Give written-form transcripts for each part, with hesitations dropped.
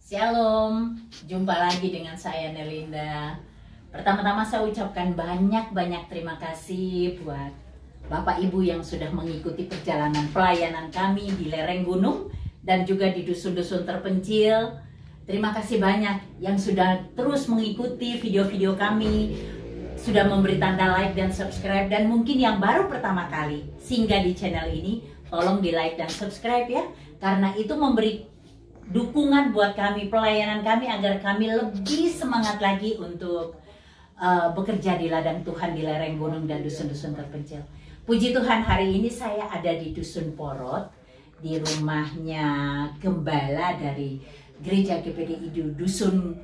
Shalom, jumpa lagi dengan saya Nelinda. Pertama-tama saya ucapkan banyak-banyak terima kasih buat Bapak Ibu yang sudah mengikuti perjalanan pelayanan kami di lereng gunung dan juga di dusun-dusun terpencil. Terima kasih banyak yang sudah terus mengikuti video-video kami, sudah memberi tanda like dan subscribe, dan mungkin yang baru pertama kali singgah di channel ini, tolong di like dan subscribe ya, karena itu memberi dukungan buat kami, pelayanan kami, agar kami lebih semangat lagi untuk bekerja di ladang Tuhan di lereng gunung dan dusun-dusun terpencil. Puji Tuhan, hari ini saya ada di Dusun Porot, di rumahnya gembala dari Gereja GPDI Dusun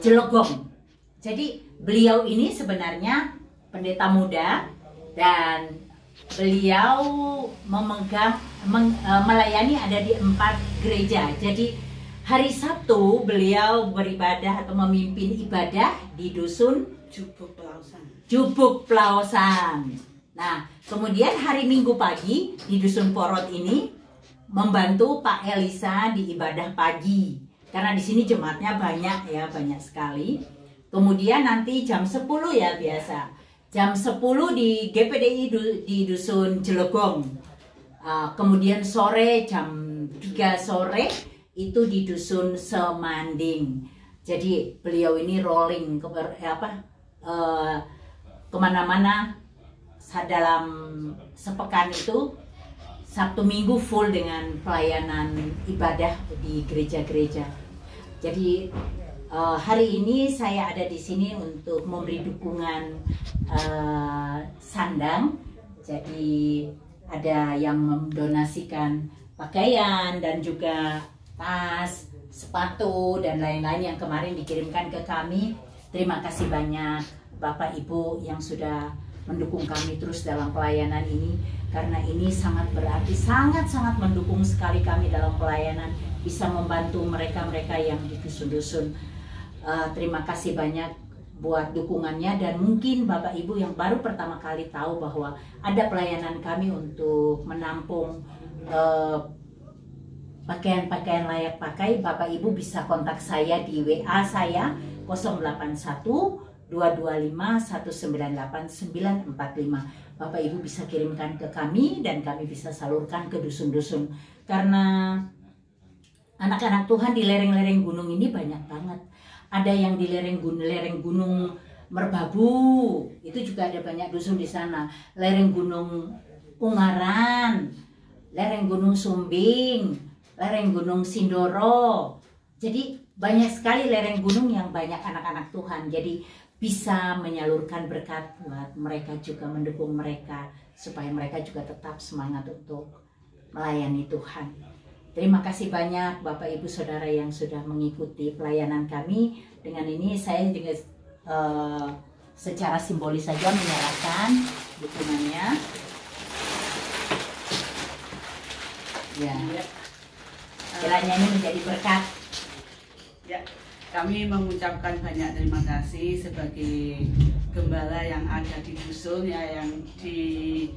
Jelegong. Jadi beliau ini sebenarnya pendeta muda dan beliau melayani ada di 4 gereja. Jadi hari Sabtu beliau beribadah atau memimpin ibadah di dusun Jubuk Plaosan. Nah, kemudian hari Minggu pagi di Dusun Porot ini membantu Pak Elisa di ibadah pagi. Karena di sini jemaatnya banyak ya, banyak sekali. Kemudian nanti jam 10 ya biasa. Jam 10 di GPDI di Dusun Jelegong. Kemudian sore jam 3 sore itu di Dusun Semanding. Jadi beliau ini rolling kemana-mana dalam sepekan itu. Sabtu Minggu full dengan pelayanan ibadah di gereja-gereja. Jadi hari ini saya ada di sini untuk memberi dukungan sandang. Jadi ada yang mendonasikan pakaian dan juga tas, sepatu dan lain-lain yang kemarin dikirimkan ke kami. Terima kasih banyak Bapak Ibu yang sudah mendukung kami terus dalam pelayanan ini, karena ini sangat berarti, sangat-sangat mendukung sekali kami dalam pelayanan, bisa membantu mereka-mereka yang di dusun-dusun. Terima kasih banyak buat dukungannya, dan mungkin Bapak Ibu yang baru pertama kali tahu bahwa ada pelayanan kami untuk menampung pakaian-pakaian layak pakai. Bapak Ibu bisa kontak saya di WA saya 081 225 198 945. Bapak Ibu bisa kirimkan ke kami dan kami bisa salurkan ke dusun-dusun, karena anak-anak Tuhan di lereng-lereng gunung ini banyak banget. Ada yang di lereng gunung Merbabu, itu juga ada banyak dusun di sana. Lereng gunung Ungaran, lereng gunung Sumbing, lereng gunung Sindoro. Jadi banyak sekali lereng gunung yang banyak anak-anak Tuhan. Jadi bisa menyalurkan berkat buat mereka, juga mendukung mereka supaya mereka juga tetap semangat untuk melayani Tuhan. Terima kasih banyak Bapak Ibu Saudara yang sudah mengikuti pelayanan kami. Dengan ini saya juga secara simbolis saja menyerahkan dukungannya. Ya, kiranya ini menjadi berkat. Ya, kami mengucapkan banyak terima kasih sebagai gembala yang ada di dusun ya, yang di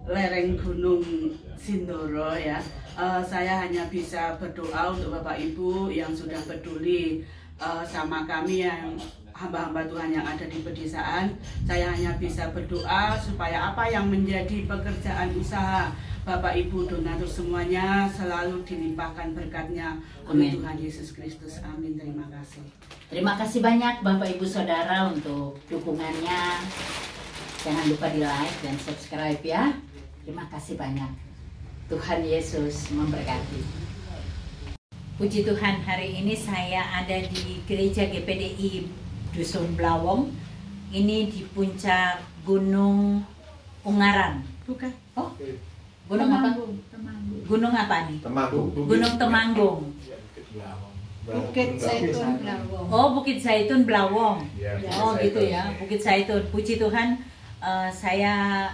lereng gunung Sindoro ya. Saya hanya bisa berdoa untuk Bapak Ibu yang sudah peduli sama kami yang hamba-hamba Tuhan yang ada di pedesaan. Saya hanya bisa berdoa supaya apa yang menjadi pekerjaan usaha Bapak Ibu donatur semuanya selalu dilimpahkan berkatnya oleh Tuhan Yesus Kristus. Amin. Terima kasih. Terima kasih banyak Bapak Ibu Saudara untuk dukungannya. Jangan lupa di like dan subscribe ya. Terima kasih banyak. Tuhan Yesus memberkati. Puji Tuhan, hari ini saya ada di Gereja GPDI Dusun Blawong. Ini di puncak Gunung Ungaran. Bukan? Oh, gunung apa? Gunung apa nih? Temanggung. Gunung Temanggung. Bukit Zaitun Blawong. Oh, Bukit Zaitun Blawong. Ya, Oh, gitu ya, Bukit Zaitun. Puji Tuhan, saya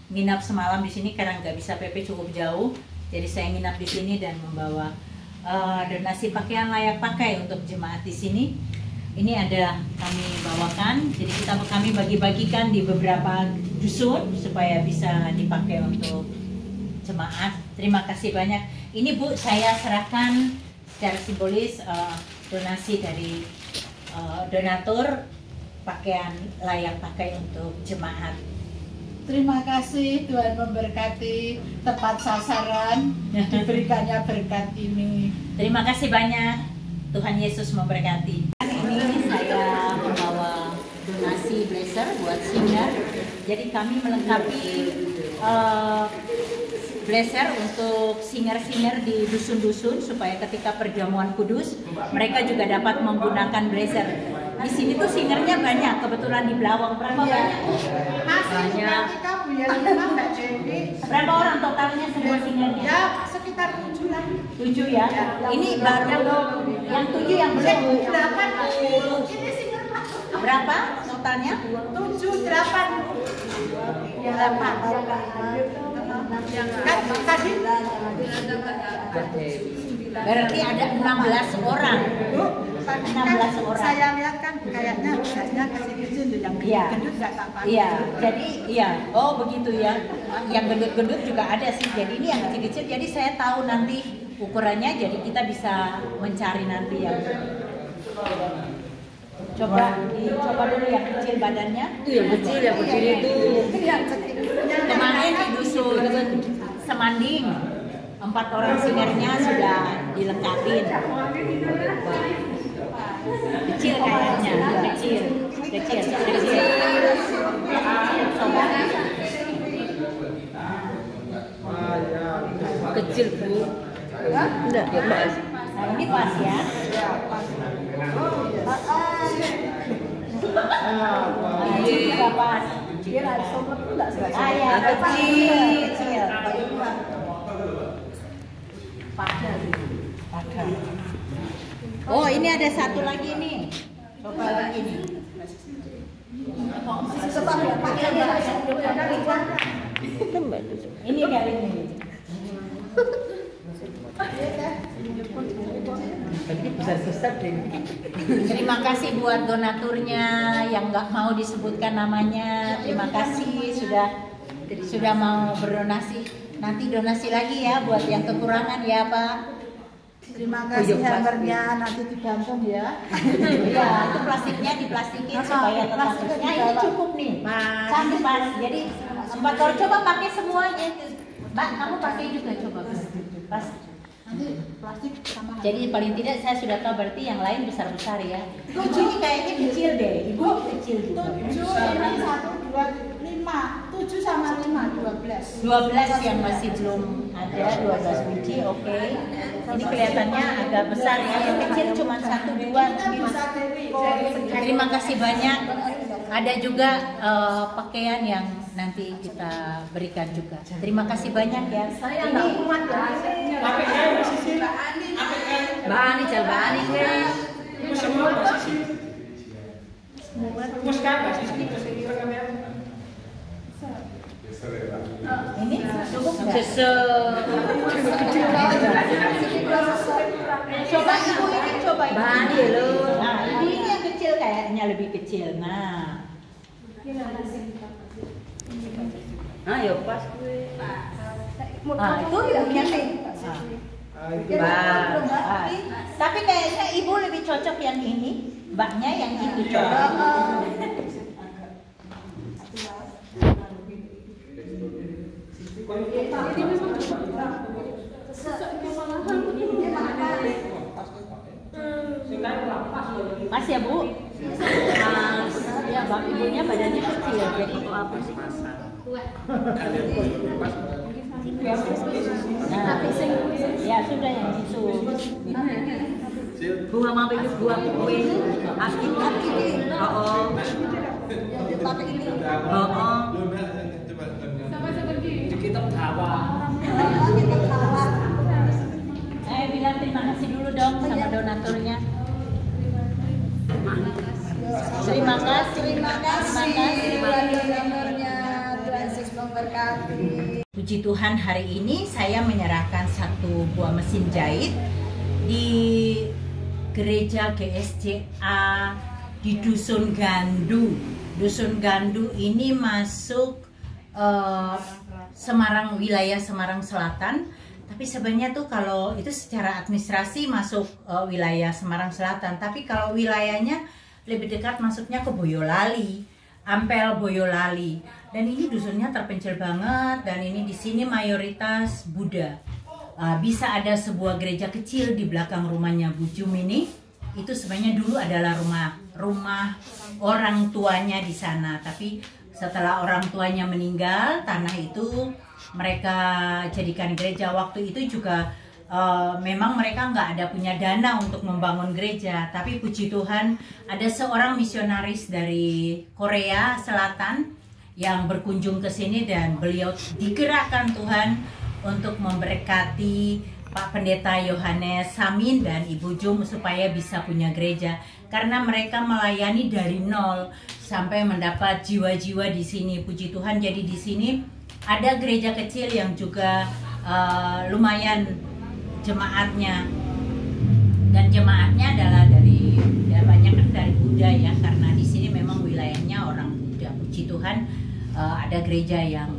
nginap semalam di sini karena nggak bisa PP cukup jauh. Jadi saya nginap di sini dan membawa donasi pakaian layak pakai untuk jemaat di sini. Ini ada kami bawakan. Jadi kami bagi-bagikan di beberapa dusun supaya bisa dipakai untuk jemaat. Terima kasih banyak. Ini Bu, saya serahkan secara simbolis donasi dari donatur pakaian layak pakai untuk jemaat. Terima kasih, Tuhan memberkati, tepat sasaran, diberikannya berkat ini. Terima kasih banyak, Tuhan Yesus memberkati. Ini saya membawa donasi blazer buat singer. Jadi kami melengkapi blazer untuk singer-singer di dusun-dusun supaya ketika perjamuan kudus mereka juga dapat menggunakan blazer. Di sini tuh singernya banyak, kebetulan di Blawang. Berapa banyak? Banyak. Berapa orang totalnya semua singernya? Ya, sekitar 7 lah. 7 ya? Ini baru yang 7 yang belum. 8. Ini singer Berapa totalnya? 7, 8. Ya, 8. Kan tadi Berarti ada 16 orang. 16 orang. Saya lihat kan kayaknya kecil-kecil yang Iya. gendut nggak apa-apa. Iya, jadi iya. Oh begitu ya. Yang gendut-gendut juga ada sih. Jadi ini yang kecil-kecil. Jadi saya tahu nanti ukurannya. Jadi kita bisa mencari nanti yang. Dicoba dulu yang kecil badannya. Itu yang kecil itu. Kemarin di dusun Semanding 4 orang singernya sudah dilengkapin. Kecil kayaknya, kecil. Coba. Kecil Bu. Enggak, ya Mas. Nah ini pas ya. Ini juga pas. Ya, kecil. Pakai. Oh ini ada satu lagi nih. Coba lagi nih. Ini kali ini. Terima kasih buat donaturnya yang nggak mau disebutkan namanya. Terima kasih sudah mau berdonasi. Nanti donasi lagi ya buat yang kekurangan ya Pak. Terima kasih hammernya, nanti digantung ya. Iya, itu plastiknya diplastikin supaya tetap. Nah ini cukup nih, cantik pas. Jadi Mbak Tor coba pakai semuanya. Mbak kamu pakai juga coba pas. Nanti plastik sama. Jadi paling tidak saya sudah tahu berarti yang lain besar-besar ya. Ini kayaknya kecil deh, ibu kecil juga. 7, ini 1, 2, 5. 7 sama 5, 12. 12 yang masih belum ada, 12 biji, oke. Ini kelihatannya agak besar ya, yang kecil cuma 1, 2. Terima kasih banyak. Ada juga pakaian yang nanti kita berikan juga. Terima kasih banyak ya. Saya nggak kuat ya. Mbak Ani, Mbak Ani kan. Ini cukup nggak? Coba ibu ini coba ibu. Mbak Ani lo. Nah ini yang kecil kayaknya lebih kecil. Nah. Ya pas gue. Nah itu punya nih. Tapi kayaknya ibu lebih cocok yang ini. Mbaknya yang ini cocok. Mas ya Bu? Mas, ya bang ibunya badannya kecil jadi apa sih? Nah, ya sudah yang itu. Buah mau bikin buah kue. Asli ini. Oh. Saya bilang terima kasih dulu dong sama donaturnya. Terima kasih buat donaturnya. Tuhan Yesus memberkati. Puji Tuhan, hari ini saya menyerahkan satu buah mesin jahit di gereja GSCA di Dusun Gandu. Dusun Gandu ini masuk Semarang, wilayah Semarang Selatan, Tapi sebenarnya tuh kalau itu secara administrasi masuk wilayah Semarang Selatan, tapi kalau wilayahnya lebih dekat masuknya ke Boyolali, Ampel Boyolali. Dan ini dusunnya terpencil banget, dan ini di sini mayoritas Buddha. Bisa ada sebuah gereja kecil di belakang rumahnya Bu Jum ini. Itu sebenarnya dulu adalah rumah orang tuanya di sana, tapi setelah orang tuanya meninggal, tanah itu mereka jadikan gereja. Waktu itu juga memang mereka nggak ada punya dana untuk membangun gereja, tapi puji Tuhan ada seorang misionaris dari Korea Selatan yang berkunjung ke sini, dan beliau digerakkan Tuhan untuk memberkati Pak Pendeta Yohanes Samin dan Ibu Jum supaya bisa punya gereja, karena mereka melayani dari nol sampai mendapat jiwa-jiwa di sini. Puji Tuhan, jadi di sini ada gereja kecil yang juga lumayan jemaatnya, dan jemaatnya adalah dari banyak kan dari Buddha ya, karena di sini memang wilayahnya orang Buddha. Puji Tuhan, ada gereja yang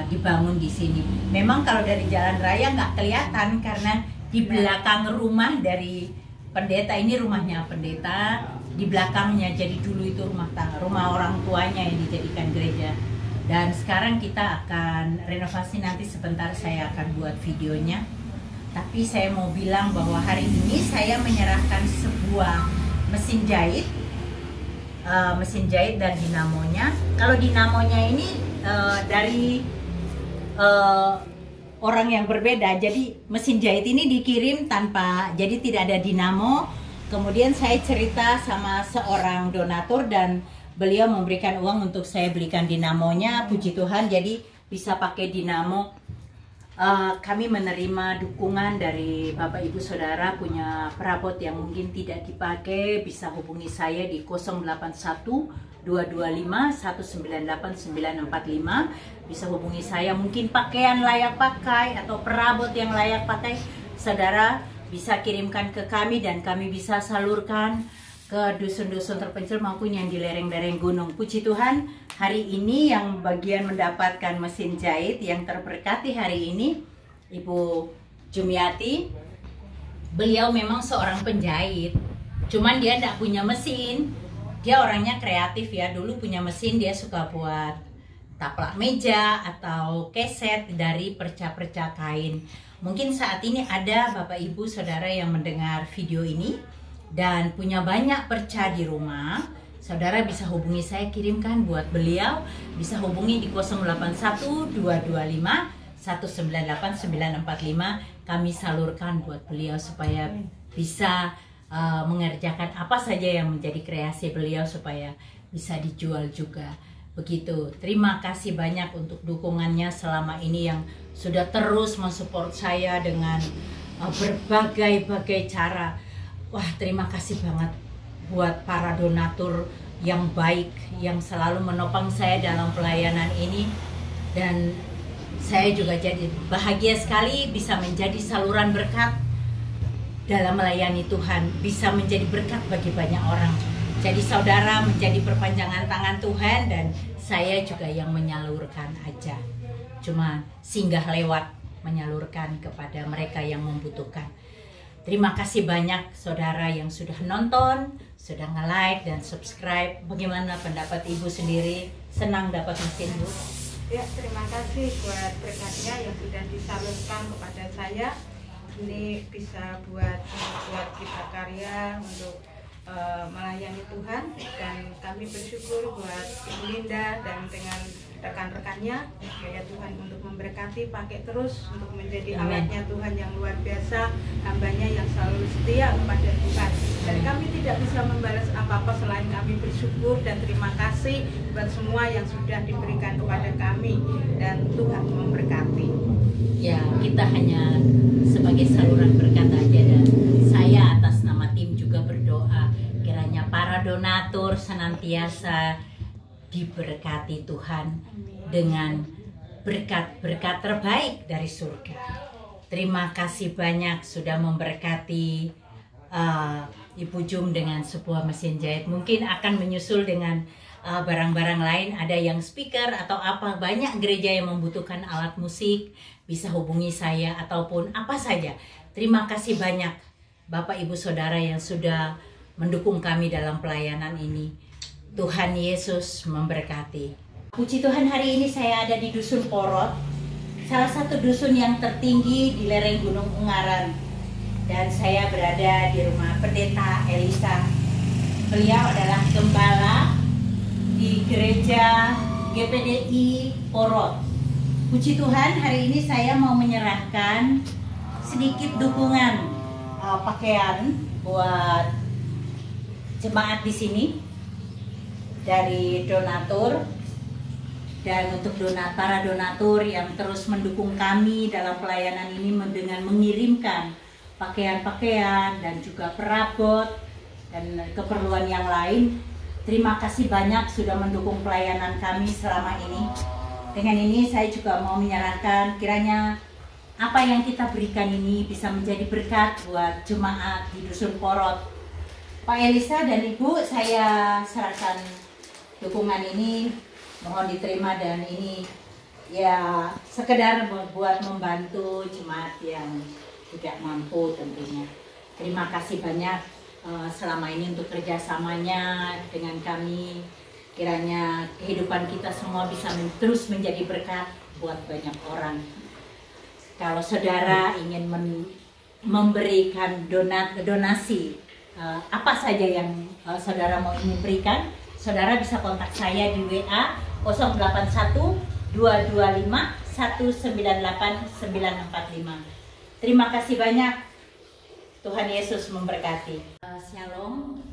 dibangun di sini. Memang kalau dari jalan raya nggak kelihatan karena di belakang rumah dari pendeta, ini rumahnya pendeta di belakangnya. Jadi dulu itu rumah orang tuanya yang dijadikan gereja. Dan sekarang kita akan renovasi, nanti sebentar saya akan buat videonya. Tapi saya mau bilang bahwa hari ini saya menyerahkan sebuah mesin jahit dan dinamonya. Kalau dinamonya ini dari orang yang berbeda, jadi mesin jahit ini dikirim tanpa, jadi tidak ada dinamo. Kemudian saya cerita sama seorang donatur dan beliau memberikan uang untuk saya belikan dinamonya. Puji Tuhan, jadi bisa pakai dinamo. Kami menerima dukungan dari Bapak Ibu Saudara punya perabot yang mungkin tidak dipakai, bisa hubungi saya di 081 225 198 945. Bisa hubungi saya, mungkin pakaian layak pakai atau perabot yang layak pakai, saudara bisa kirimkan ke kami dan kami bisa salurkan ke dusun-dusun terpencil maupun yang di lereng-lereng gunung. Puji Tuhan, hari ini yang bagian mendapatkan mesin jahit yang terberkati hari ini Ibu Jumiati. Beliau memang seorang penjahit, cuman dia tidak punya mesin. Dia orangnya kreatif ya, dulu punya mesin, dia suka buat taplak meja atau keset dari perca-perca kain. Mungkin saat ini ada Bapak Ibu Saudara yang mendengar video ini dan punya banyak perca di rumah. Saudara bisa hubungi saya, kirimkan buat beliau. Bisa hubungi di 081 225 198 945. Kami salurkan buat beliau supaya bisa mengerjakan apa saja yang menjadi kreasi beliau supaya bisa dijual juga. Begitu. Terima kasih banyak untuk dukungannya selama ini yang sudah terus mensupport saya dengan berbagai cara. Wah, terima kasih banget buat para donatur yang baik yang selalu menopang saya dalam pelayanan ini, dan saya juga jadi bahagia sekali bisa menjadi saluran berkat dalam melayani Tuhan, bisa menjadi berkat bagi banyak orang. Jadi saudara menjadi perpanjangan tangan Tuhan, dan saya juga yang menyalurkan aja, cuma singgah lewat menyalurkan kepada mereka yang membutuhkan. Terima kasih banyak saudara yang sudah nonton, sudah nge-like dan subscribe. Bagaimana pendapat Ibu sendiri? Senang dapat mesin, Bu? Ya, terima kasih buat berkatnya yang sudah disalurkan kepada saya. Ini bisa buat kita karya untuk melayani Tuhan, dan kami bersyukur buat Ibu Linda dan dengan rekan-rekannya, supaya Tuhan untuk memberkati, pakai terus untuk menjadi alatnya Tuhan yang luar biasa, hambanya yang selalu setia kepada Tuhan. Dan kami tidak bisa membalas apa-apa selain kami bersyukur dan terima kasih buat semua yang sudah diberikan kepada kami, dan Tuhan memberkati. Ya, kita hanya sebagai saluran berkat aja, dan saya atas nama tim juga berdoa kiranya para donatur senantiasa diberkati Tuhan dengan berkat-berkat terbaik dari surga. Terima kasih banyak sudah memberkati Ibu Jum dengan sebuah mesin jahit. Mungkin akan menyusul dengan barang-barang lain, ada yang speaker atau apa, banyak gereja yang membutuhkan alat musik, bisa hubungi saya ataupun apa saja. Terima kasih banyak Bapak Ibu Saudara yang sudah mendukung kami dalam pelayanan ini. Tuhan Yesus memberkati. Puji Tuhan, hari ini saya ada di Dusun Porot, salah satu dusun yang tertinggi di lereng Gunung Ungaran. Dan saya berada di rumah Pendeta Elisa. Beliau adalah gembala di gereja GPDI Porot. Puji Tuhan, hari ini saya mau menyerahkan sedikit dukungan pakaian buat jemaat di sini dari donatur. Dan untuk para donatur yang terus mendukung kami dalam pelayanan ini dengan mengirimkan pakaian-pakaian dan juga perabot dan keperluan yang lain. Terima kasih banyak sudah mendukung pelayanan kami selama ini. Dengan ini saya juga mau menyerahkan, kiranya apa yang kita berikan ini bisa menjadi berkat buat jemaat di Dusun Porot. Pak Elisa dan Ibu, saya serahkan dukungan ini, mohon diterima, dan ini ya sekedar buat membantu jemaat yang tidak mampu tentunya. Terima kasih banyak selama ini untuk kerjasamanya dengan kami. Kiranya kehidupan kita semua bisa terus menjadi berkat buat banyak orang. Kalau saudara ingin memberikan donasi apa saja yang saudara mau ingin berikan, saudara bisa kontak saya di WA 081 225 198 945. Terima kasih banyak. Tuhan Yesus memberkati. Shalom.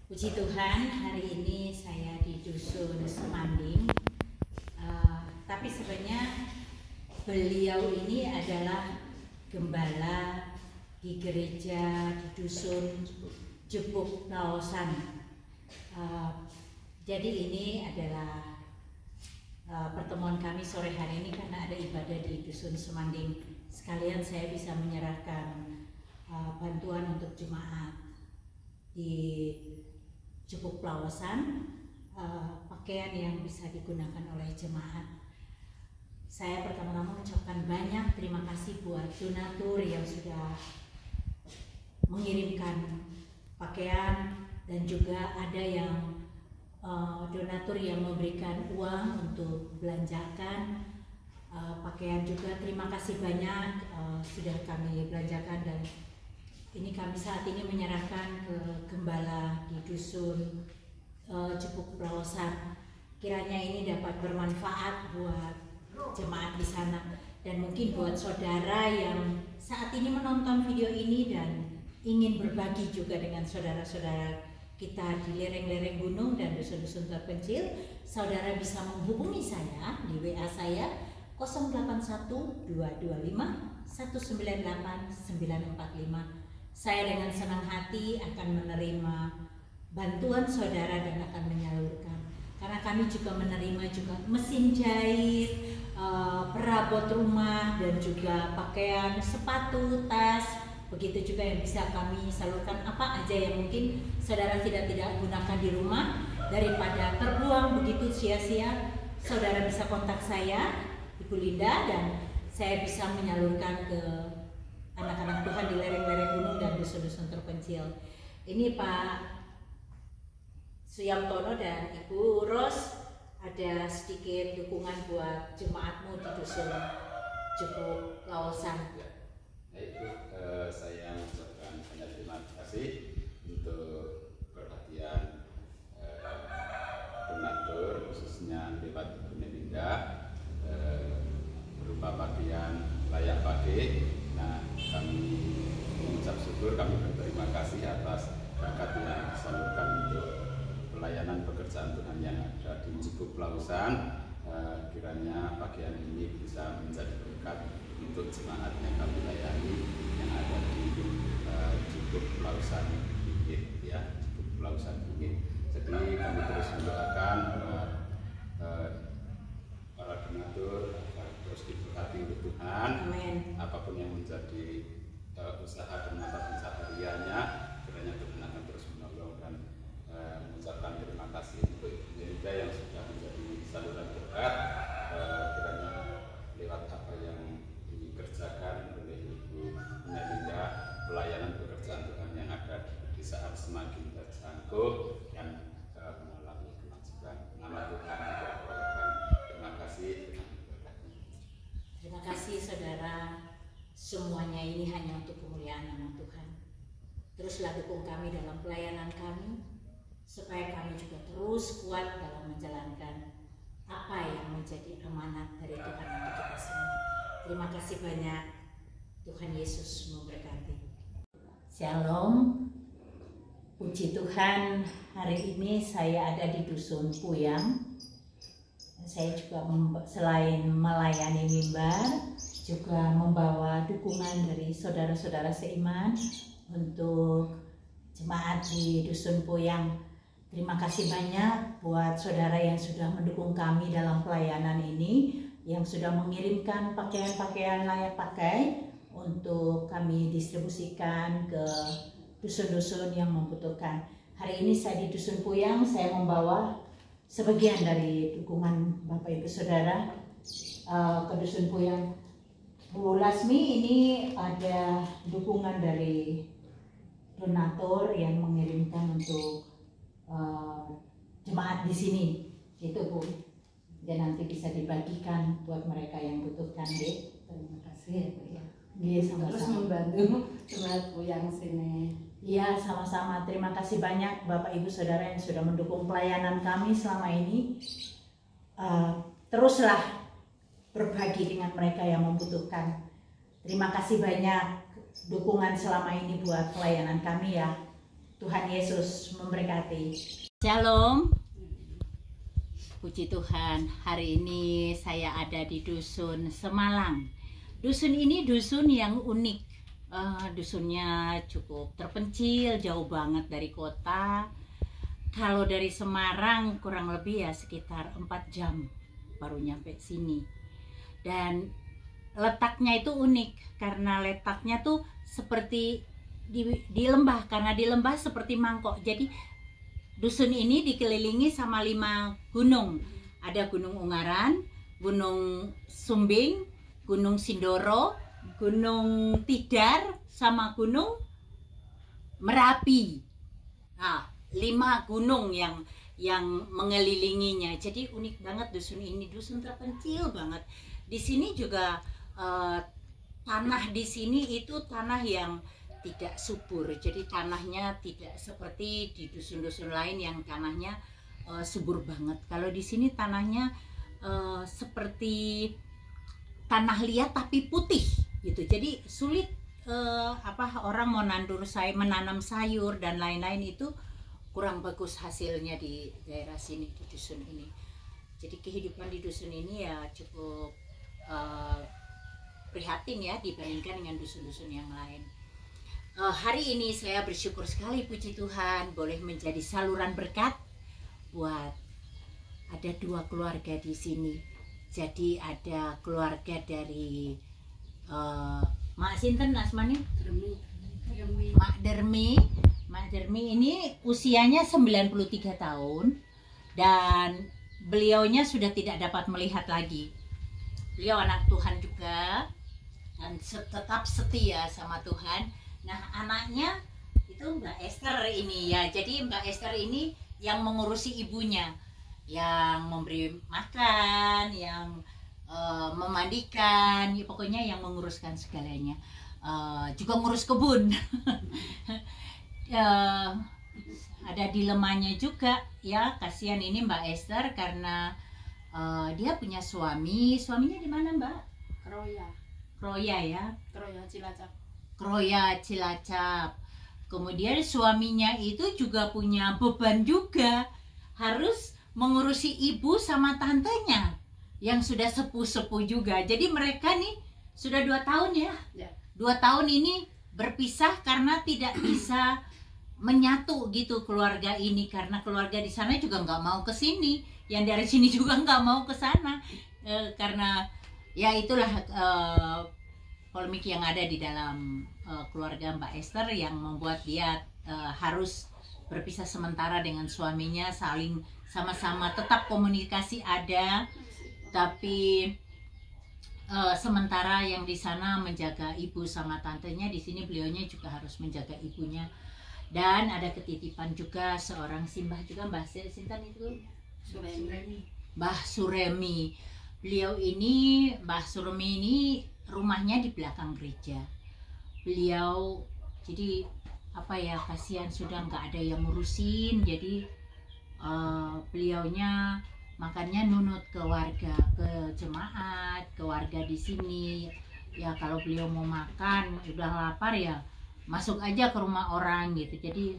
Puji Tuhan, hari ini saya di Dusun Semanding. Tapi sebenarnya beliau ini adalah gembala di gereja di Dusun Jepuk Laosan. Jadi ini adalah pertemuan kami sore hari ini karena ada ibadah di Dusun Semanding. Sekalian saya bisa menyerahkan bantuan untuk jemaat di Jepuk Laosan, pakaian yang bisa digunakan oleh jemaat. Saya pertama-tama mengucapkan banyak terima kasih buat donatur yang sudah mengirimkan pakaian, dan juga ada yang donatur yang memberikan uang untuk belanjakan pakaian juga. Terima kasih banyak sudah kami belanjakan, dan ini kami saat ini menyerahkan ke gembala di Dusun Jepuk Laosan. Kiranya ini dapat bermanfaat buat jemaat di sana, dan mungkin buat saudara yang saat ini menonton video ini dan ingin berbagi juga dengan saudara-saudara kita di lereng-lereng gunung dan dusun-dusun terpencil. Saudara bisa menghubungi saya di WA saya 081 225 198 945. Saya dengan senang hati akan menerima bantuan saudara dan akan menyalurkan. Karena kami juga menerima juga mesin jahit, perabot rumah, dan juga pakaian, sepatu, tas. Begitu juga yang bisa kami salurkan, apa aja yang mungkin saudara tidak gunakan di rumah, daripada terbuang begitu sia-sia. Saudara bisa kontak saya, Ibu Linda, dan saya bisa menyalurkan ke anak-anak Tuhan di lereng-lereng gunung dan dusun-dusun terpencil. Ini Pak Suyamtono dan Ibu Ros, ada sedikit dukungan buat jemaatmu di Dusun Jepuk Laosan. Ya, Ibu, saya mengucapkan banyak terima kasih untuk perhatian donatur, khususnya lewat Ibu Melinda, berupa bagian layak pakai. Nah, kami mengucap syukur, kami berterima kasih atas berkat yang disalurkan untuk pelayanan pekerjaan Tuhan yang ada di Jepuk Laosan. Kiranya bagian ini bisa menjadi berkat untuk jemaat yang kami layani yang ada di Jepuk Laosan Bukit, ya, Jepuk Laosan Bukit. Jadi kami terus mendoakan para donatur terus diberkati oleh Tuhan. Amin. Apapun yang menjadi usaha dan mata pencahariannya, kiranya Tuhan akan terus menolong, dan mengucapkan terima kasih Tengku yang melalui kewajiban nama Tuhan juga Tuhan. Terima kasih. Terima kasih saudara, semuanya ini hanya untuk kemuliaan nama Tuhan. Teruslah dukung kami dalam pelayanan kami, supaya kami juga terus kuat dalam menjalankan apa yang menjadi amanat dari Tuhan untuk kita semua. Terima kasih banyak. Tuhan Yesus memberkati. Shalom. Puji Tuhan, hari ini saya ada di Dusun Puyang. Saya juga selain melayani mimbar, juga membawa dukungan dari saudara-saudara seiman untuk jemaat di Dusun Puyang. Terima kasih banyak buat saudara yang sudah mendukung kami dalam pelayanan ini, yang sudah mengirimkan pakaian-pakaian layak pakai untuk kami distribusikan ke dusun-dusun yang membutuhkan. Hari ini saya di Dusun Puyang, saya membawa sebagian dari dukungan Bapak Ibu Saudara ke Dusun Puyang. Bu Lasmi, ini ada dukungan dari donatur yang mengirimkan untuk jemaat di sini, gitu Bu. Dan nanti bisa dibagikan buat mereka yang butuhkan, deh. Terima kasih ya Bu ya. Iya, Terus sama-sama. membantu jemaat Puyang sini. Iya, sama-sama. Terima kasih banyak Bapak Ibu Saudara yang sudah mendukung pelayanan kami selama ini. Teruslah berbagi dengan mereka yang membutuhkan. Terima kasih banyak dukungan selama ini buat pelayanan kami ya. Tuhan Yesus memberkati. Shalom. Puji Tuhan, hari ini saya ada di Dusun Semalang. Dusun ini dusun yang unik. Dusunnya cukup terpencil, jauh banget dari kota. Kalau dari Semarang kurang lebih ya sekitar 4 jam baru nyampe sini. Dan letaknya itu unik karena letaknya tuh seperti di lembah, karena di lembah seperti mangkok. Jadi dusun ini dikelilingi sama 5 gunung. Ada Gunung Ungaran, Gunung Sumbing, Gunung Sindoro, Gunung Tidar, sama Gunung Merapi. Nah, 5 gunung yang mengelilinginya. Jadi unik banget dusun ini, dusun terpencil banget. Di sini juga tanah di sini itu tanah yang tidak subur, jadi tanahnya tidak seperti di dusun-dusun lain yang tanahnya subur banget. Kalau di sini tanahnya seperti tanah liat tapi putih gitu. Jadi sulit orang mau menanam sayur dan lain-lain itu kurang bagus hasilnya di daerah sini, di dusun ini. Jadi kehidupan di dusun ini ya cukup prihatin ya dibandingkan dengan dusun-dusun yang lain. Hari ini saya bersyukur sekali, puji Tuhan, boleh menjadi saluran berkat buat ada 2 keluarga di sini. Jadi ada keluarga dari Mak Sinten Asmani? Mak Dermi. Mak Dermi ini usianya 93 tahun dan beliaunya sudah tidak dapat melihat lagi. Beliau anak Tuhan juga dan tetap setia sama Tuhan. Nah, anaknya itu Mbak Esther ini ya. Jadi Mbak Esther ini yang mengurusi ibunya, yang memberi makan, yang memandikan, ya, pokoknya yang menguruskan segalanya. Juga ngurus kebun. Ada dilemanya juga ya. Kasihan ini Mbak Esther karena dia punya suaminya di mana Mbak? Kroya ya. Kroya Cilacap. Kemudian suaminya itu juga punya beban juga, harus mengurusi ibu sama tantenya yang sudah sepuh-sepuh juga. Jadi mereka nih sudah 2 tahun ya. 2 tahun ini berpisah karena tidak bisa menyatu gitu keluarga ini, karena keluarga di sana juga nggak mau ke sini, yang dari sini juga nggak mau ke sana, karena ya itulah polemik yang ada di dalam keluarga Mbak Esther yang membuat dia harus berpisah sementara dengan suaminya, saling sama-sama tetap komunikasi ada, tapi sementara yang di sana menjaga ibu sama tantenya, di sini beliaunya juga harus menjaga ibunya. Dan ada ketitipan juga seorang simbah juga, Mbah Sinten itu? Mbah Suremi. Beliau ini, Mbah Suremi ini rumahnya di belakang gereja. Beliau jadi apa ya, kasihan sudah nggak ada yang ngurusin, jadi beliaunya makannya nunut ke warga, ke jemaat, ke warga di sini. Ya kalau beliau mau makan udah lapar ya masuk aja ke rumah orang gitu. Jadi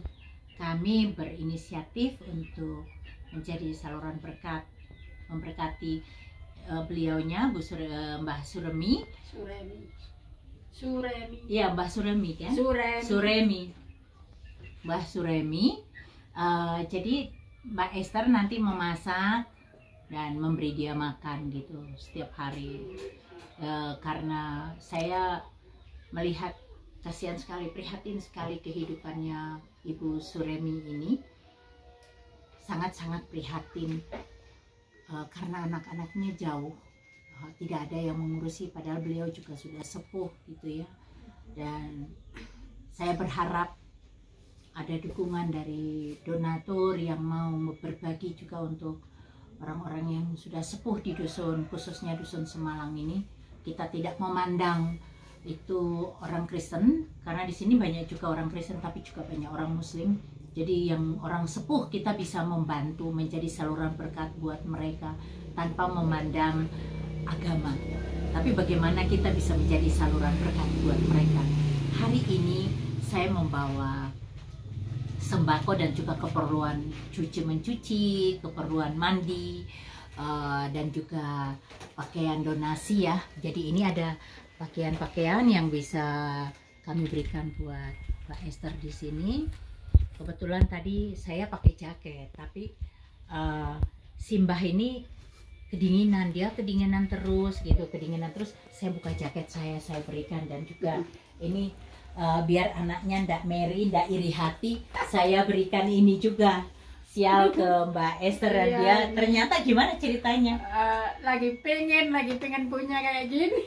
kami berinisiatif untuk menjadi saluran berkat, memberkati beliaunya Mbah Suremi. Iya, Mbah Suremi kan? Suremi. Mbah Suremi. Jadi Mbak Esther nanti memasak dan memberi dia makan gitu setiap hari. Karena saya melihat kasihan sekali, prihatin sekali kehidupannya Ibu Suremi ini, sangat-sangat prihatin karena anak-anaknya jauh, tidak ada yang mengurusi, padahal beliau juga sudah sepuh gitu ya. Dan saya berharap ada dukungan dari donatur yang mau berbagi juga untuk orang-orang yang sudah sepuh di dusun, khususnya dusun Semalang ini. Kita tidak memandang itu orang Kristen, karena di sini banyak juga orang Kristen tapi juga banyak orang Muslim. Jadi yang orang sepuh kita bisa membantu menjadi saluran berkat buat mereka tanpa memandang agama. Tapi bagaimana kita bisa menjadi saluran berkat buat mereka? Hari ini saya membawa sembako dan juga keperluan cuci mencuci, keperluan mandi, dan juga pakaian donasi ya. Jadi ini ada pakaian-pakaian yang bisa kami berikan buat Mbak Esther di sini. Kebetulan tadi saya pakai jaket, tapi simbah ini kedinginan, dia kedinginan terus gitu, kedinginan terus. Saya buka jaket saya berikan, dan juga ini biar anaknya ndak meri, ndak iri hati, saya berikan ini juga sial ke Mbak Esther. Dan dia ternyata gimana ceritanya? Lagi pengen punya kayak gini.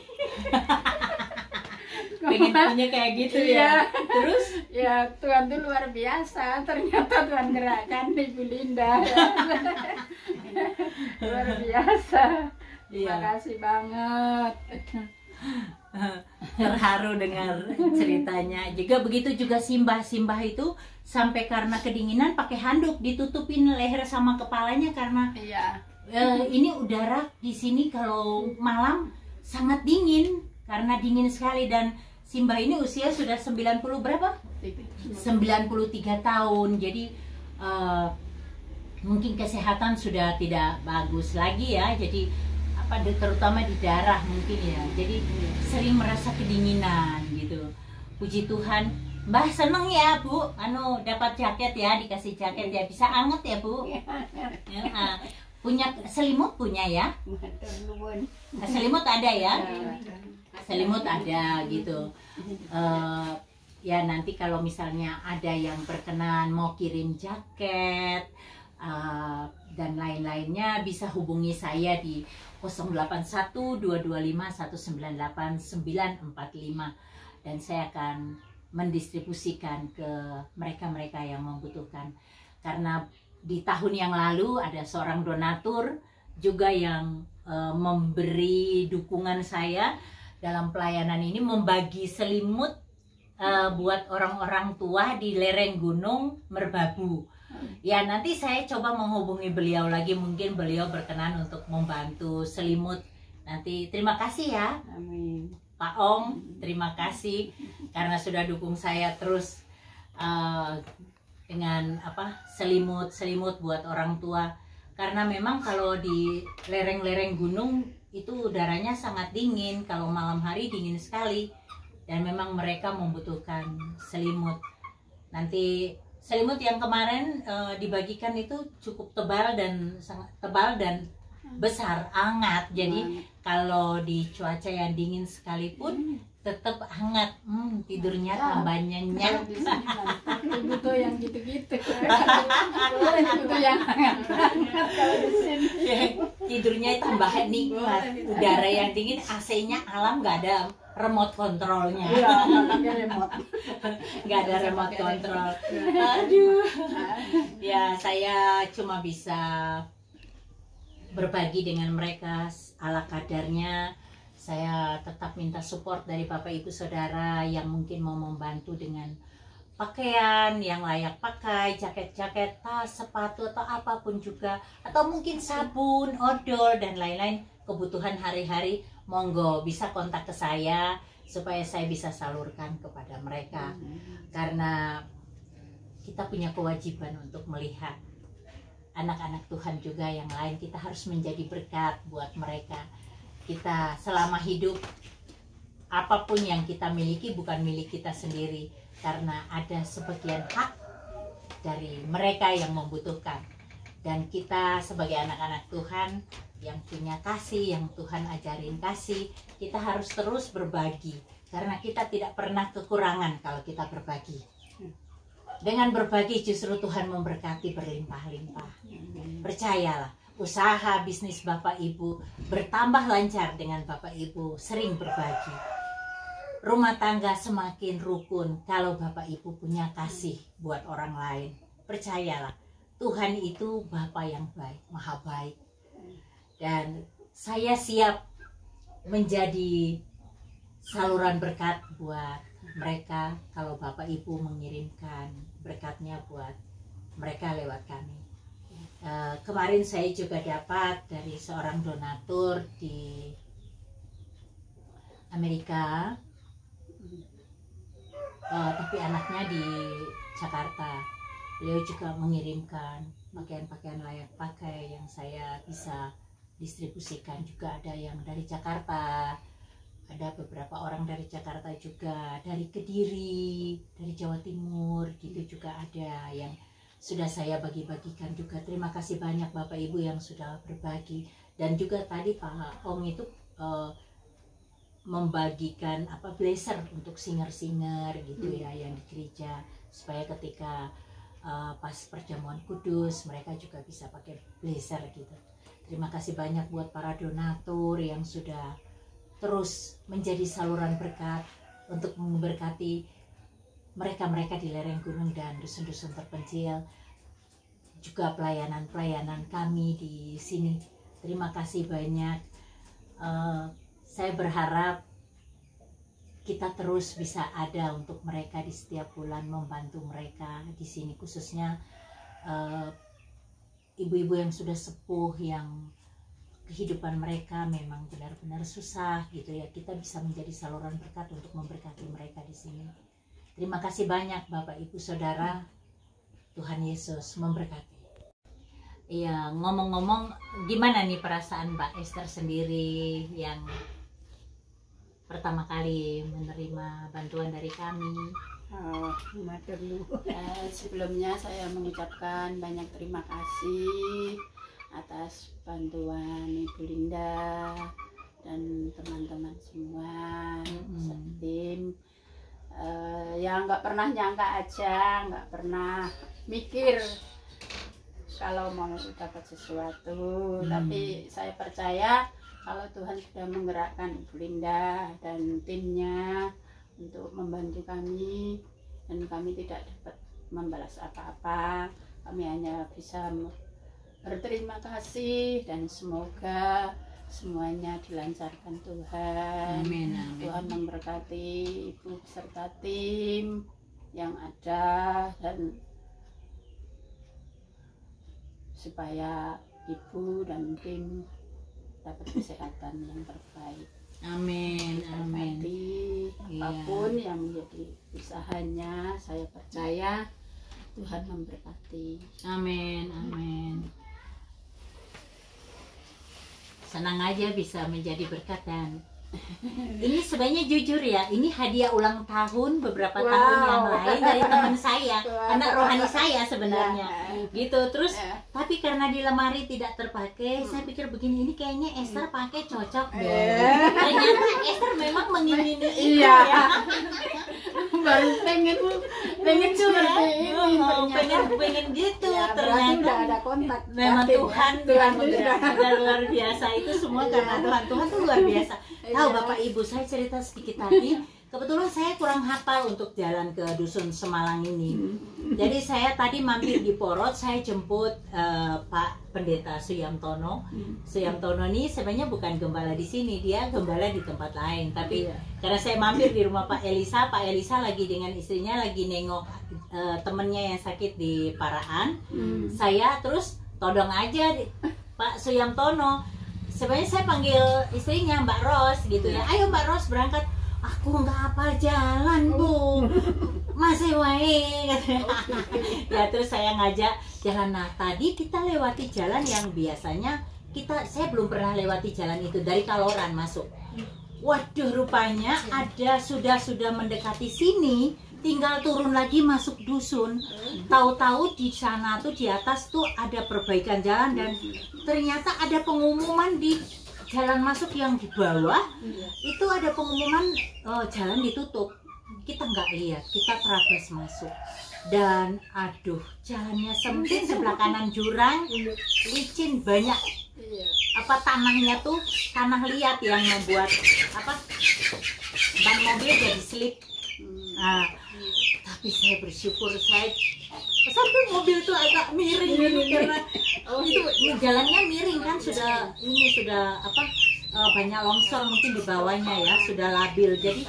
Pengen punya kayak gitu ya. Terus ya Tuhan tuh luar biasa, ternyata Tuhan gerakkan Ibu Linda. Luar biasa. Terima kasih banget. Terharu dengar ceritanya. Juga begitu juga simbah itu sampai karena kedinginan pakai handuk, ditutupin leher sama kepalanya karena ini udara di sini kalau malam sangat dingin, karena dingin sekali. Dan simbah ini usia sudah 90 berapa? 93 tahun. Jadi mungkin kesehatan sudah tidak bagus lagi ya. Jadi terutama di darah mungkin ya. Jadi sering merasa kedinginan gitu. Puji Tuhan, Mbah seneng ya Bu, dapat jaket ya, dikasih jaket ya, bisa anget ya Bu. Ya, punya selimut punya ya? Selimut ada ya? Selimut ada gitu. Ya nanti kalau misalnya ada yang berkenan mau kirim jaket dan lain-lainnya, bisa hubungi saya di 081-225-198-945, dan saya akan mendistribusikan ke mereka-mereka yang membutuhkan. Karena di tahun yang lalu ada seorang donatur juga yang memberi dukungan saya dalam pelayanan ini, membagi selimut buat orang-orang tua di lereng Gunung Merbabu. Ya nanti saya coba menghubungi beliau lagi, mungkin beliau berkenan untuk membantu selimut. Nanti terima kasih ya. Amin. Pak Ong, terima kasih karena sudah dukung saya terus dengan selimut buat orang tua. Karena memang kalau di lereng-lereng gunung itu udaranya sangat dingin, kalau malam hari dingin sekali, dan memang mereka membutuhkan selimut. Nanti selimut yang kemarin dibagikan itu cukup tebal dan sangat tebal dan besar, hangat. Jadi kalau di cuaca yang dingin sekalipun tetap hangat, tidurnya tambah nyenyak. Ibu tuh yang gitu-gitu. Ibu tuh yang hangat kalau di sini. Tidurnya tambah nikmat. Udara yang dingin, AC-nya alam nggak ada remote kontrolnya. Iya, anaknya remote. Nggak ada remote kontrol. Aduh. Ya, saya cuma bisa berbagi dengan mereka ala kadarnya. Saya tetap minta support dari Bapak Ibu Saudara yang mungkin mau membantu dengan pakaian yang layak pakai, jaket-jaket, tas, sepatu atau apapun juga, atau mungkin sabun, odol dan lain-lain kebutuhan hari-hari. Monggo bisa kontak ke saya supaya saya bisa salurkan kepada mereka. Karena kita punya kewajiban untuk melihat anak-anak Tuhan juga yang lain. Kita harus menjadi berkat buat mereka. Kita selama hidup, apapun yang kita miliki bukan milik kita sendiri, karena ada sebagian hak dari mereka yang membutuhkan. Dan kita sebagai anak-anak Tuhan yang punya kasih, yang Tuhan ajarin kasih, kita harus terus berbagi, karena kita tidak pernah kekurangan kalau kita berbagi. Dengan berbagi justru Tuhan memberkati berlimpah-limpah. Percayalah, usaha bisnis Bapak Ibu bertambah lancar dengan Bapak Ibu sering berbagi. Rumah tangga semakin rukun kalau Bapak Ibu punya kasih buat orang lain. Percayalah, Tuhan itu Bapa yang baik, maha baik. Dan saya siap menjadi saluran berkat buat mereka kalau Bapak Ibu mengirimkan berkatnya buat mereka lewat kami. Kemarin saya juga dapat dari seorang donatur di Amerika, tapi anaknya di Jakarta. Beliau juga mengirimkan pakaian-pakaian layak pakai yang saya bisa distribusikan. Juga ada yang dari Jakarta, ada beberapa orang dari Jakarta juga, dari Kediri, dari Jawa Timur gitu juga ada yang sudah saya bagi-bagikan juga. Terima kasih banyak Bapak Ibu yang sudah berbagi. Dan juga tadi Pak Om itu membagikan blazer untuk singer-singer gitu ya, yang di gereja, supaya ketika pas perjamuan kudus mereka juga bisa pakai blazer gitu. Terima kasih banyak buat para donatur yang sudah terus menjadi saluran berkat untuk memberkati mereka-mereka di lereng gunung dan dusun-dusun terpencil, juga pelayanan-pelayanan kami di sini. Terima kasih banyak. Saya berharap kita terus bisa ada untuk mereka di setiap bulan, membantu mereka di sini, khususnya ibu-ibu yang sudah sepuh, yang kehidupan mereka memang benar-benar susah gitu ya. Kita bisa menjadi saluran berkat untuk memberkati mereka di sini. Terima kasih banyak Bapak Ibu Saudara. Tuhan Yesus memberkati. Iya, ngomong-ngomong, gimana nih perasaan Mbak Esther sendiri yang pertama kali menerima bantuan dari kami? Sebelumnya saya mengucapkan banyak terima kasih atas bantuan Ibu Linda dan teman-teman semua setim. Ya nggak pernah nyangka aja, nggak pernah mikir kalau mau dapat sesuatu. Tapi saya percaya kalau Tuhan sudah menggerakkan Ibu Linda dan timnya untuk membantu kami, dan kami tidak dapat membalas apa-apa, kami hanya bisa berterima kasih, dan semoga semuanya dilancarkan Tuhan. Amin, amin. Tuhan memberkati Ibu beserta tim yang ada, dan supaya Ibu dan tim dapat kesehatan yang terbaik. Amin, amin. Apapun yang menjadi usahanya, saya percaya Tuhan memberkati. Amin, amin. Senang aja bisa menjadi berkat. Dan ini sebenarnya jujur ya, ini hadiah ulang tahun beberapa tahun yang lain dari teman saya, anak rohani saya sebenarnya, gitu. Terus tapi karena di lemari tidak terpakai, saya pikir begini, ini kayaknya Esther pakai cocok deh. Ternyata Esther memang mengingini itu ya. Baru pengen seperti ini, pengen pengen gitu. Ya, berarti Ternyata udah ada kontak. memang batin, Tuhan ya. yang sudah luar biasa. Itu semua karena Tuhan tuh luar biasa. Tahu Iya. Bapak Ibu, saya cerita sedikit tadi. Kebetulan saya kurang hafal untuk jalan ke Dusun Semalang ini. Jadi saya tadi mampir di Porot, saya jemput Pak Pendeta Suyamtono. Suyamtono ini sebenarnya bukan gembala di sini, dia gembala di tempat lain. Tapi karena saya mampir di rumah Pak Elisa lagi dengan istrinya lagi nengok temennya yang sakit di Paraan. Saya terus todong aja Pak Suyamtono. Sebenarnya saya panggil istrinya Mbak Ros gitu ya. Ayo Mbak Ros berangkat. Aku nggak hafal jalan Bu, masih wae. Ya terus saya ngajak jalan. Nah tadi kita lewati jalan yang biasanya saya belum pernah lewati jalan itu dari Kaloran masuk. Waduh rupanya ada sudah mendekati sini, tinggal turun lagi masuk dusun. Tahu-tahu di sana tuh di atas tuh ada perbaikan jalan dan ternyata ada pengumuman di jalan masuk yang di bawah itu ada pengumuman jalan ditutup. Kita nggak lihat, kita terabas masuk dan aduh jalannya sempit, sebelah kanan jurang, licin, banyak tanahnya tuh tanah liat yang membuat ban mobil jadi slip. Nah, tapi saya bersyukur sampai mobil tuh agak miring gitu karena ini jalannya miring kan sudah banyak longsor mungkin di bawahnya ya, sudah labil jadi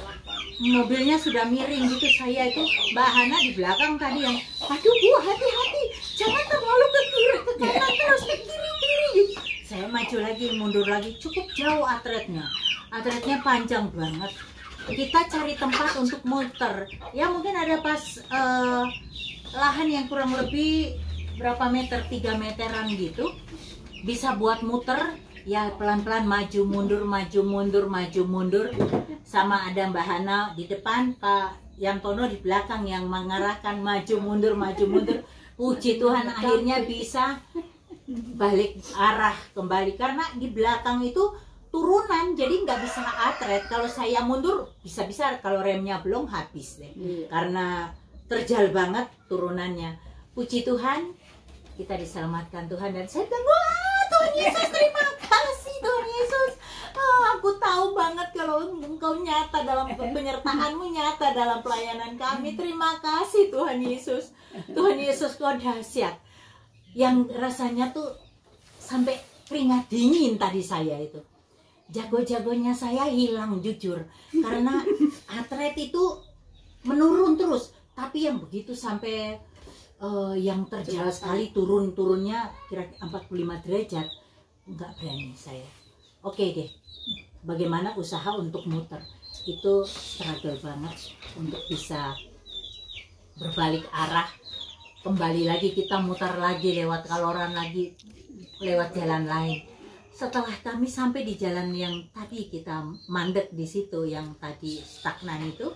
mobilnya sudah miring gitu. Saya itu Mbak Hana di belakang tadi yang aduh Bu hati-hati jangan terlalu ke kiri, ke kanan terus ke kiri gitu. Saya maju lagi mundur lagi, cukup jauh atretnya panjang banget. Kita cari tempat untuk muter ya, mungkin ada pas lahan yang kurang lebih berapa meter, 3 meteran gitu, bisa buat muter ya, pelan-pelan maju mundur sama ada Mbak Hana di depan, Pak Yamtono di belakang yang mengarahkan maju mundur. Puji Tuhan akhirnya bisa balik arah kembali karena di belakang itu turunan jadi nggak bisa atret. Kalau saya mundur bisa kalau remnya belum habis deh karena terjal banget turunannya. Puji Tuhan kita diselamatkan Tuhan dan saya bilang wah Tuhan Yesus terima kasih Tuhan Yesus. Aku tahu banget kalau Engkau nyata dalam penyertaanmu, nyata dalam pelayanan kami. Terima kasih Tuhan Yesus. Tuhan Yesus Kau dahsyat. Yang rasanya tuh sampai keringat dingin tadi saya itu. Jago-jagonya saya hilang jujur karena atlet itu menurun terus. Tapi yang begitu sampai yang terjal sekali turunnya kira-kira 45 derajat nggak berani saya. Oke deh, bagaimana usaha untuk muter itu struggle banget untuk bisa berbalik arah, kembali lagi kita muter lagi lewat Kaloran lagi, lewat jalan lain. Setelah kami sampai di jalan yang tadi kita mandek di situ, yang tadi stagnan itu,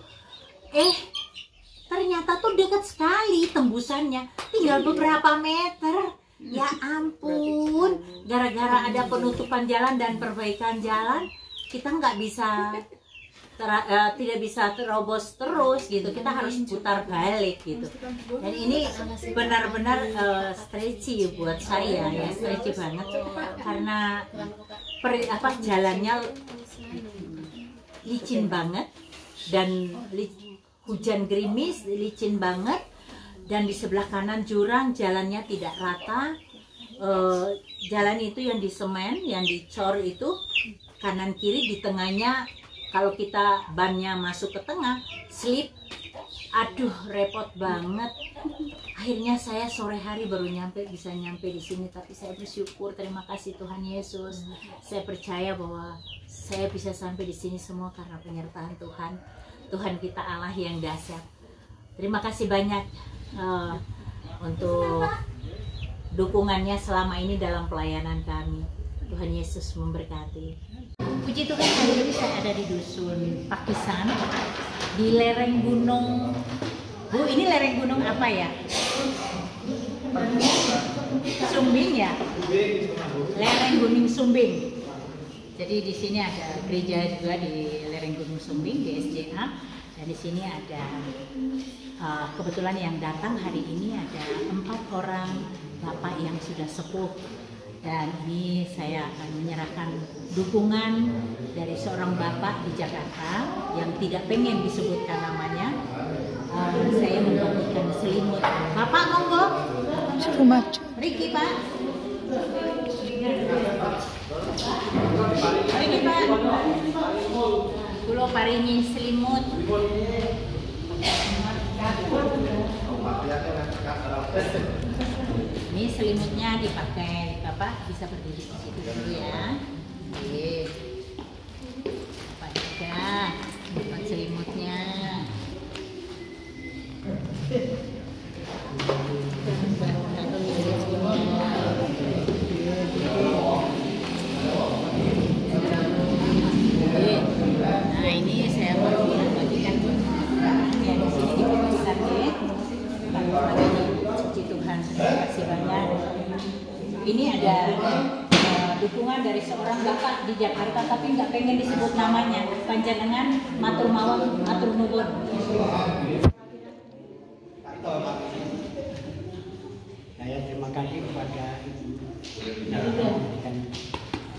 ternyata tuh dekat sekali tembusannya, tinggal beberapa meter. Ya ampun, gara-gara ada penutupan jalan dan perbaikan jalan, kita nggak bisa tidak bisa terobos terus gitu, kita harus putar balik gitu. Dan ini benar-benar stretchy buat saya ya, stretchy banget karena jalannya licin banget dan hujan gerimis, licin banget. Dan di sebelah kanan jurang, jalannya tidak rata. Jalan itu yang di semen, yang dicor itu kanan kiri, di tengahnya kalau kita bannya masuk ke tengah slip. Aduh repot banget. Akhirnya saya sore hari baru bisa nyampe di sini, tapi saya bersyukur, terima kasih Tuhan Yesus. Saya percaya bahwa saya bisa sampai di sini semua karena penyertaan Tuhan. Tuhan kita Allah yang dahsyat. Terima kasih banyak untuk dukungannya selama ini dalam pelayanan kami. Tuhan Yesus memberkati. Puji Tuhan, hari ini saya ada di dusun Pakisan, di lereng gunung. Bu, ini lereng gunung apa ya? Sumbing ya? Lereng Gunung Sumbing. Jadi di sini ada gereja juga di lereng Gunung Sumbing di SJA. Dan di sini ada kebetulan yang datang hari ini ada 4 orang bapak yang sudah sepuh. Dan ini saya akan menyerahkan dukungan dari seorang bapak di Jakarta yang tidak pengen disebutkan namanya. Saya membagikan selimut. Bapak monggo. Suruh maju. Riki Pak. Riki Pak. Kulo paringi selimut. Ini selimutnya dipakai. Bapak bisa berdiri di situ dulu ya. Oke. Bapak juga dapat selimutnya. Nah ini saya baru bagikan ya, di sini dipesan ya. Puji Tuhan, terima kasih banyak. Ini ada dukungan dari seorang bapak di Jakarta tapi nggak pengen disebut namanya. Panjenengan matur mawon, matur nuwun. Saya terima kasih kepada Ibu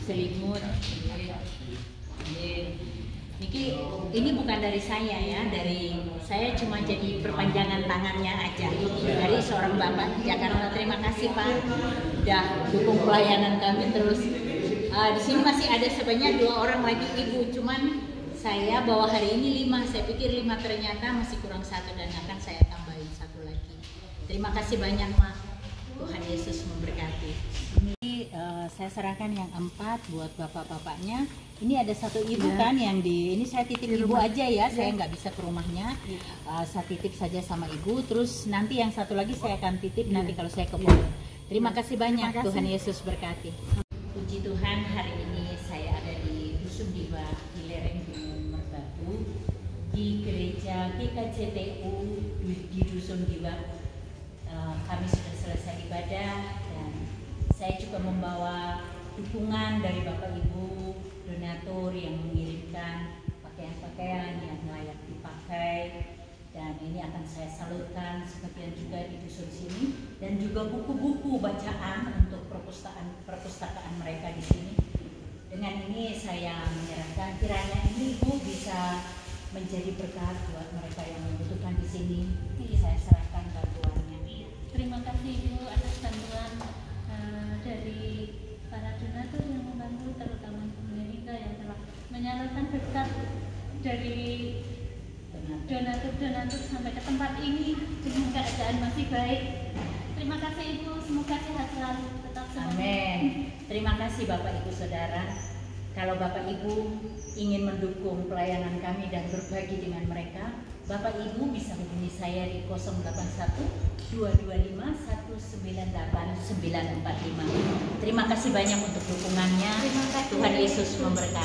Selimut. Ini bukan dari saya ya, dari saya cuma jadi perpanjangan tangannya aja dari seorang bapak di Jakarta. Terima kasih Pak, udah dukung pelayanan kami terus. Di sini masih ada sebanyak 2 orang lagi ibu, cuman saya bawa hari ini 5. Saya pikir 5 ternyata masih kurang 1 dan akan saya tambahin 1 lagi. Terima kasih banyak Mak. Tuhan Yesus memberkati. Ini saya serahkan yang 4 buat bapak-bapaknya. Ini ada 1 ibu kan yang ini saya titip ibu aja ya. Saya nggak bisa ke rumahnya. Saya titip saja sama ibu. Terus nanti yang 1 lagi saya akan titip nanti kalau saya ke Pondok. Terima kasih banyak. Tuhan Yesus berkati. Puji Tuhan, hari ini saya ada di Dusun Diwa di lereng Gunung Merbabu di gereja GKJTU di Dusun Diwa. Kami sudah selesai ibadah dan saya juga membawa dukungan dari Bapak Ibu donatur yang mengirimkan pakaian-pakaian yang layak dipakai, dan ini akan saya salurkan sebagian juga di dusun sini, dan juga buku-buku bacaan untuk perpustakaan mereka di sini. Dengan ini saya menyerahkan, kiranya ini Ibu bisa menjadi berkat buat mereka yang membutuhkan di sini. Saya serahkan bantuannya. Terima kasih Ibu atas bantuan dari para donatur yang membantu, terutama Bu Monika yang telah menyalurkan berkat dari donatur sampai ke tempat ini dengan keadaan masih baik. Terima kasih Ibu, semoga sehat selalu, tetap semangat. Amin. Terima kasih Bapak Ibu Saudara. Kalau Bapak Ibu ingin mendukung pelayanan kami dan berbagi dengan mereka, Bapak Ibu bisa hubungi saya di 081 225 198 945. Terima kasih banyak untuk dukungannya. Tuhan Yesus memberkati.